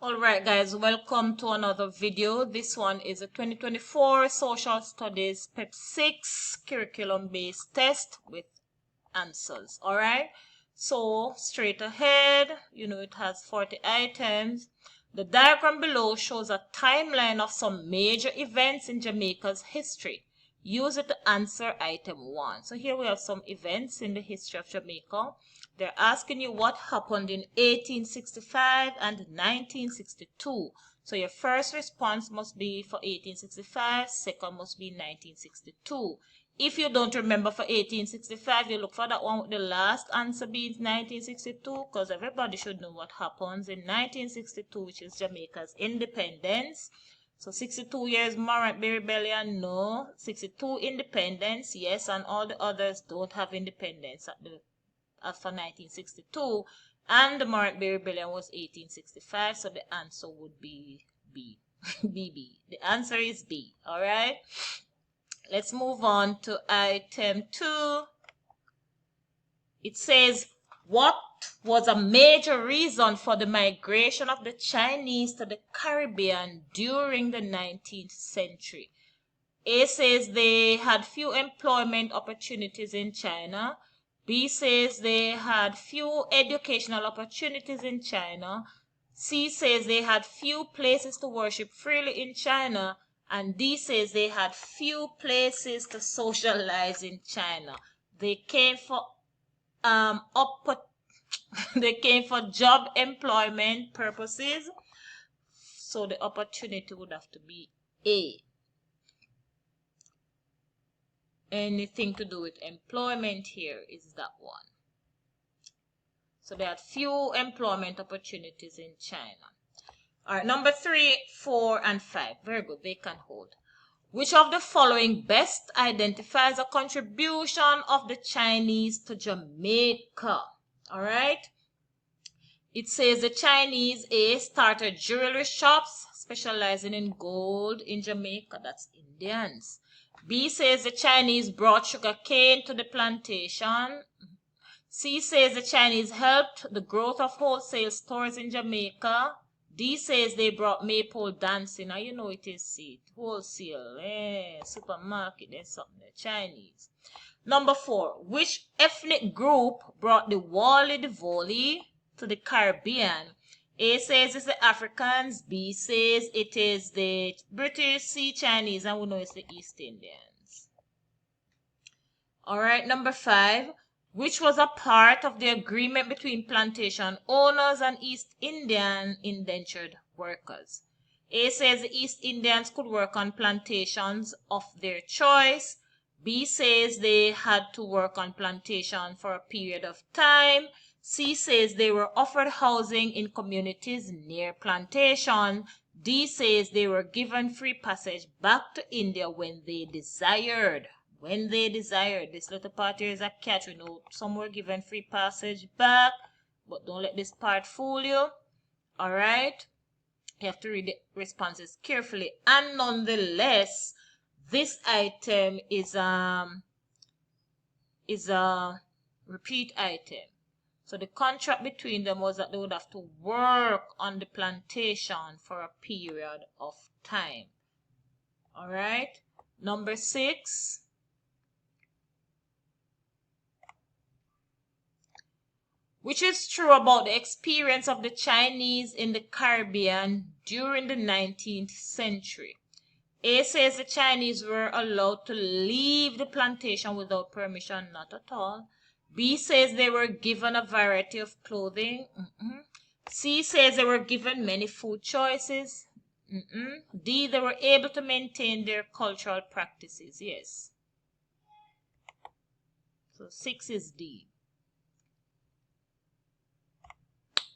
Alright guys, welcome to another video. This one is a 2024 Social Studies PEP 6 curriculum based test with answers. Alright, so straight ahead, it has 40 items. The diagram below shows a timeline of some major events in Jamaica's history. Use it to answer item 1. So here we have some events in the history of Jamaica. They're asking you what happened in 1865 and 1962. So your first response must be for 1865, second must be 1962. If you don't remember for 1865, you look for that one with the last answer being 1962, because everybody should know what happens in 1962, which is Jamaica's independence. So 62 years Morant Bay Rebellion, no. 62 independence, yes, and all the others don't have independence for 1962. And the Morant Bay Rebellion was 1865, so the answer would be B. B. The answer is B, alright? Let's move on to item 2. It says, what was a major reason for the migration of the Chinese to the Caribbean during the 19th century? A says they had few employment opportunities in China. B says they had few educational opportunities in China. C says they had few places to worship freely in China. And D says they had few places to socialize in China. They came for they came for job employment purposes. So the opportunity would have to be A. Anything to do with employment here is that one. So they had few employment opportunities in China. All right, number 3, 4, and 5. Very good, they can hold. Which of the following best identifies a contribution of the Chinese to Jamaica? All right. It says the Chinese, A, started jewelry shops specializing in gold in Jamaica. That's Indians. B says the Chinese brought sugar cane to the plantation. C says the Chinese helped the growth of wholesale stores in Jamaica. D says they brought maypole dancing. Now you know it is C. Wholesale, supermarket, there's something there. Chinese. Number 4. Which ethnic group brought the Wally the Volley to the Caribbean? A says it's the Africans. B says it is the British. C, Chinese. And we know it's the East Indians. Alright, number 5. Which was a part of the agreement between plantation owners and East Indian indentured workers? A says the East Indians could work on plantations of their choice. B says they had to work on plantation for a period of time. C says they were offered housing in communities near plantation. D says they were given free passage back to India when they desired. When they desired. This little part here is a catch. We know some were given free passage back, but don't let this part fool you. Alright? You have to read the responses carefully. And nonetheless, this item is a repeat item. So the contract between them was that they would have to work on the plantation for a period of time. Alright? Number 6. Which is true about the experience of the Chinese in the Caribbean during the 19th century? A says the Chinese were allowed to leave the plantation without permission. Not at all. B says they were given a variety of clothing. C says they were given many food choices. D, they were able to maintain their cultural practices. Yes. So 6 is D.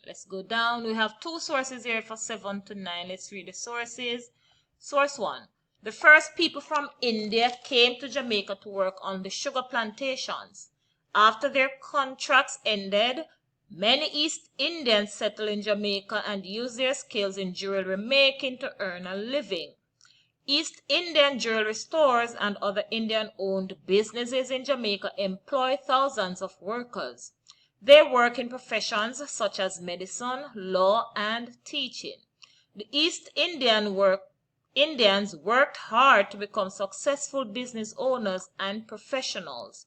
Let's go down. We have 2 sources here for 7 to 9. Let's read the sources. Source 1. The first people from India came to Jamaica to work on the sugar plantations. After their contracts ended, many East Indians settled in Jamaica and used their skills in jewelry making to earn a living. East Indian jewelry stores and other Indian-owned businesses in Jamaica employ thousands of workers. They work in professions such as medicine, law, and teaching. The East Indians worked hard to become successful business owners and professionals.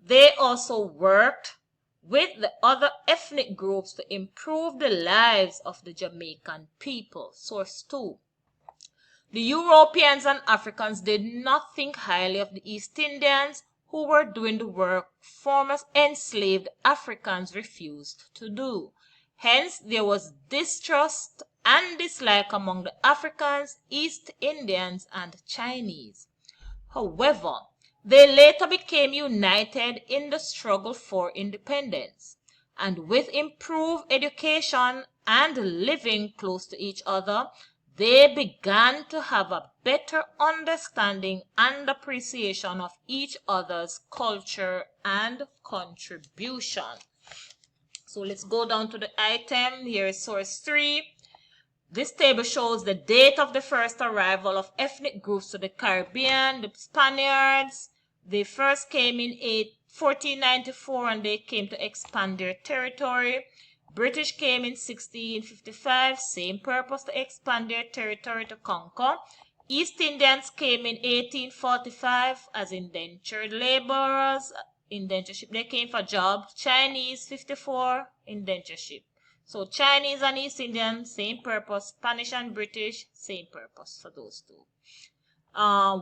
They also worked with the other ethnic groups to improve the lives of the Jamaican people. Source 2. The Europeans and Africans did not think highly of the East Indians, who were doing the work former enslaved Africans refused to do. Hence, there was distrust and dislike among the Africans, East Indians, and Chinese. However, they later became united in the struggle for independence, and with improved education and living close to each other, they began to have a better understanding and appreciation of each other's culture and contribution. So let's go down to the item. Here is source 3. This table shows the date of the first arrival of ethnic groups to the Caribbean. The Spaniards, they first came in 1494 and they came to expand their territory. British came in 1655, same purpose, to expand their territory, to conquer. East Indians came in 1845 as indentured laborers, indentureship. They came for job. Chinese 54, indentureship. So Chinese and East Indian, same purpose. Spanish and British, same purpose for those two.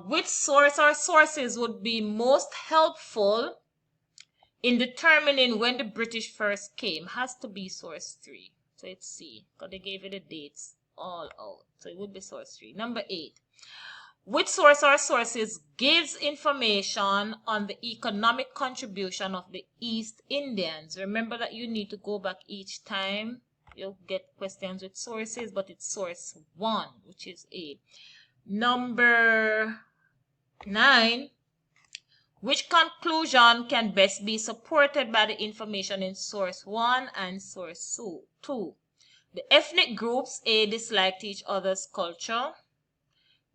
Which source or sources would be most helpful in determining when the British first came? Has to be source 3. So let's see, because they gave you the dates all out. So it would be source 3. Number 8. Which source or sources gives information on the economic contribution of the East Indians? Remember that you need to go back each time. You'll get questions with sources, but it's source 1, which is A. Number 9. Which conclusion can best be supported by the information in source 1 and source 2? The ethnic groups, A, disliked each other's culture.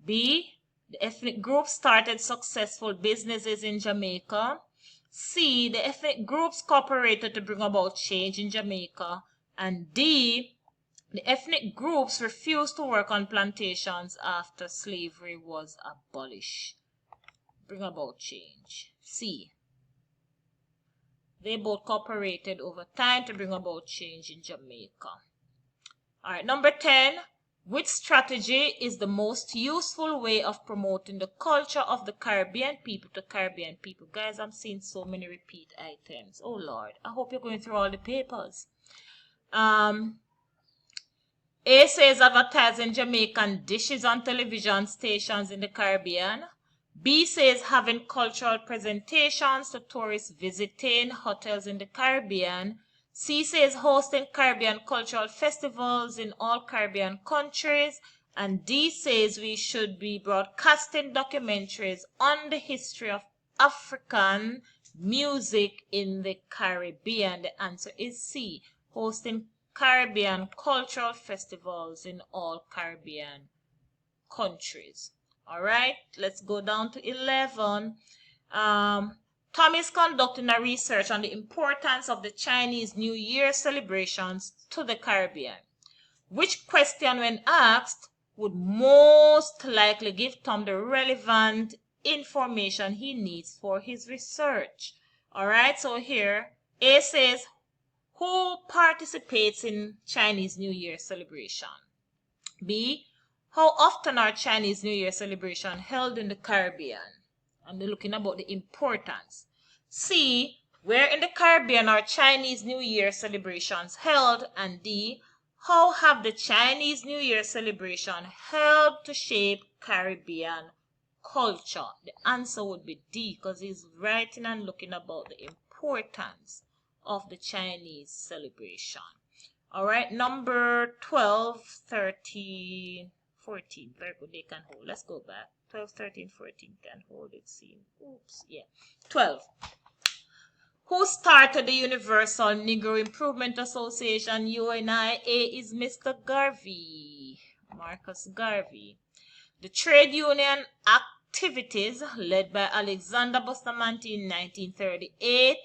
B, the ethnic groups started successful businesses in Jamaica. C, the ethnic groups cooperated to bring about change in Jamaica. And D, the ethnic groups refused to work on plantations after slavery was abolished. Bring about change. C, they both cooperated over time to bring about change in Jamaica. All right, number 10. Which strategy is the most useful way of promoting the culture of the Caribbean people to Caribbean people? Guys, I'm seeing so many repeat items. Oh, Lord. I hope you're going through all the papers. A says advertising Jamaican dishes on television stations in the Caribbean. B says having cultural presentations to tourists visiting hotels in the Caribbean. C says hosting Caribbean cultural festivals in all Caribbean countries. And D says we should be broadcasting documentaries on the history of African music in the Caribbean. The answer is C, hosting Caribbean cultural festivals in all Caribbean countries. All right, let's go down to 11. Tom is conducting a research on the importance of the Chinese New Year celebrations to the Caribbean. Which question, when asked, would most likely give Tom the relevant information he needs for his research? All right, so here, A says, who participates in Chinese New Year celebration? B, how often are Chinese New Year celebration held in the Caribbean? And they're looking about the importance. C, where in the Caribbean are Chinese New Year celebrations held? And D, how have the Chinese New Year celebration helped to shape Caribbean culture? The answer would be D, because he's writing and looking about the importance of the Chinese celebration. All right, number 12, 13, 14. Very good, they can hold. Let's go back. 12, 13, 14 can hold it. See. Oops, yeah. 12. Who started the Universal Negro Improvement Association, UNIA? A is Mr. Garvey, Marcus Garvey. The trade union activities led by Alexander Bustamante in 1938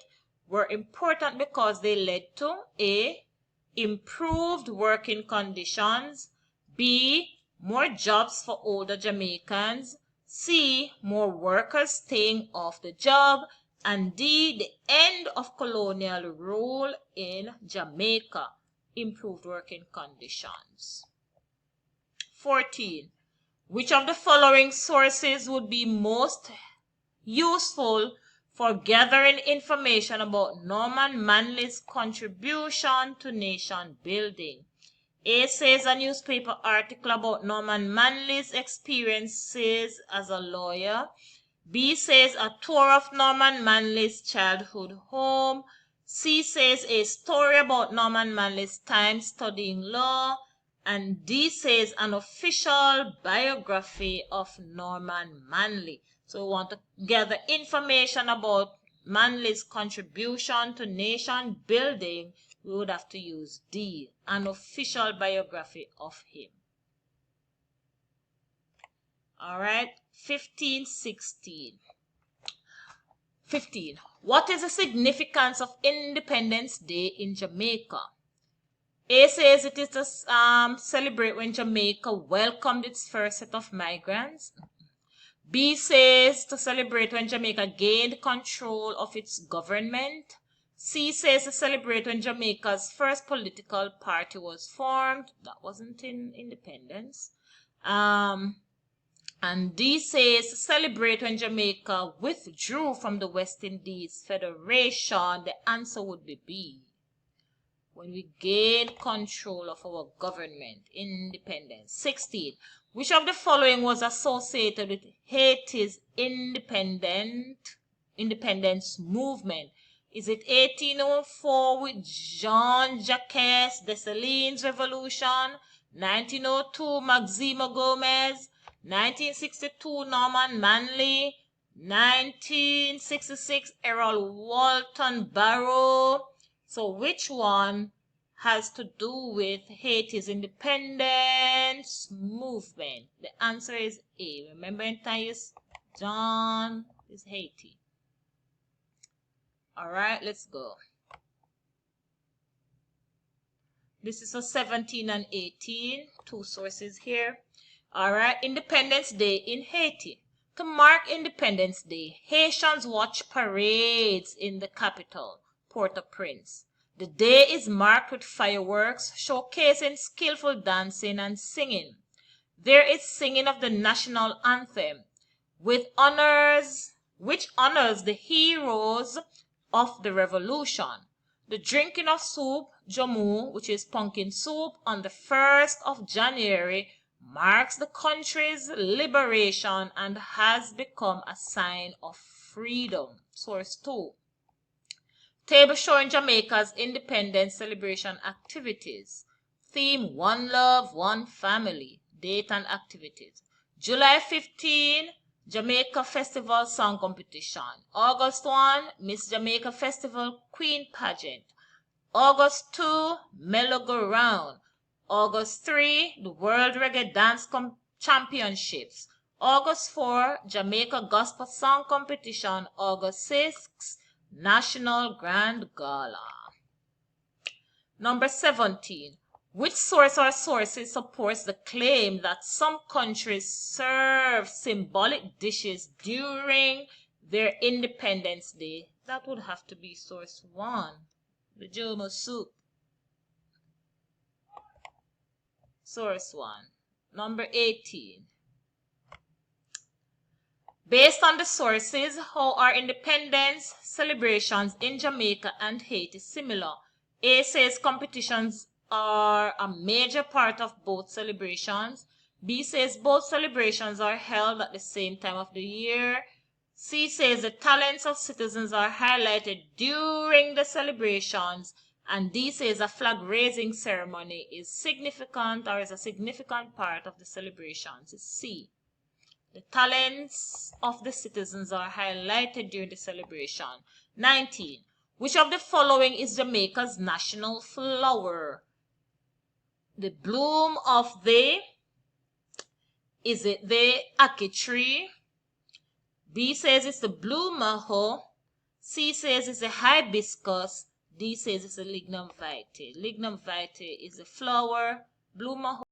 were important because they led to A, improved working conditions, B, more jobs for older Jamaicans. C, more workers staying off the job. And D, the end of colonial rule in Jamaica. Improved working conditions. 14. Which of the following sources would be most useful for gathering information about Norman Manley's contribution to nation building? A says a newspaper article about Norman Manley's experiences as a lawyer. B says a tour of Norman Manley's childhood home. C says a story about Norman Manley's time studying law. And D says an official biography of Norman Manley. So we want to gather information about Manley's contribution to nation building. We would have to use D, an official biography of him. All right, 15. What is the significance of Independence Day in Jamaica? A says it is to celebrate when Jamaica welcomed its first set of migrants. B says to celebrate when Jamaica gained control of its government. C says to celebrate when Jamaica's first political party was formed. That wasn't in independence. And D says to celebrate when Jamaica withdrew from the West Indies Federation. The answer would be B. When we gained control of our government, independence. 16. Which of the following was associated with Haiti's independence movement? Is it 1804 with Jean-Jacques Dessalines' revolution, 1902 Maximo Gomez, 1962 Norman Manley, 1966 Errol Walton Barrow? So which one has to do with Haiti's independence movement? The answer is A. Remember in times John is Haiti. All right, let's go. This is for 17 and 18. Two sources here. All right, Independence Day in Haiti. To mark Independence Day, Haitians watch parades in the capital, Port-au-Prince. The day is marked with fireworks, showcasing skillful dancing and singing. There is singing of the national anthem, which honors the heroes of the revolution. The drinking of soup, jamu, which is pumpkin soup, on the 1st of January marks the country's liberation and has become a sign of freedom. Source 2. Table showing Jamaica's independence celebration activities. Theme: One Love, One Family. Date and activities. July 15, Jamaica Festival Song Competition. August 1, Miss Jamaica Festival Queen Pageant. August 2, Mellow Go Round. August 3, the World Reggae Dance Championships. August 4, Jamaica Gospel Song Competition. August 6, National Grand Gala. Number 17. Which source or sources supports the claim that some countries serve symbolic dishes during their Independence Day? That would have to be source 1. The Jomo soup. Source 1. Number 18. Based on the sources, how are independence celebrations in Jamaica and Haiti similar? A says competitions are a major part of both celebrations. B says both celebrations are held at the same time of the year. C says the talents of citizens are highlighted during the celebrations. And D says a flag-raising ceremony is significant or is a significant part of the celebrations. It's C. The talents of the citizens are highlighted during the celebration. 19. Which of the following is Jamaica's national flower? The bloom of the, is it the ackee tree? B says it's the blue maho. C says it's the hibiscus. D says it's the lignum vitae. Lignum vitae is the flower. Blue maho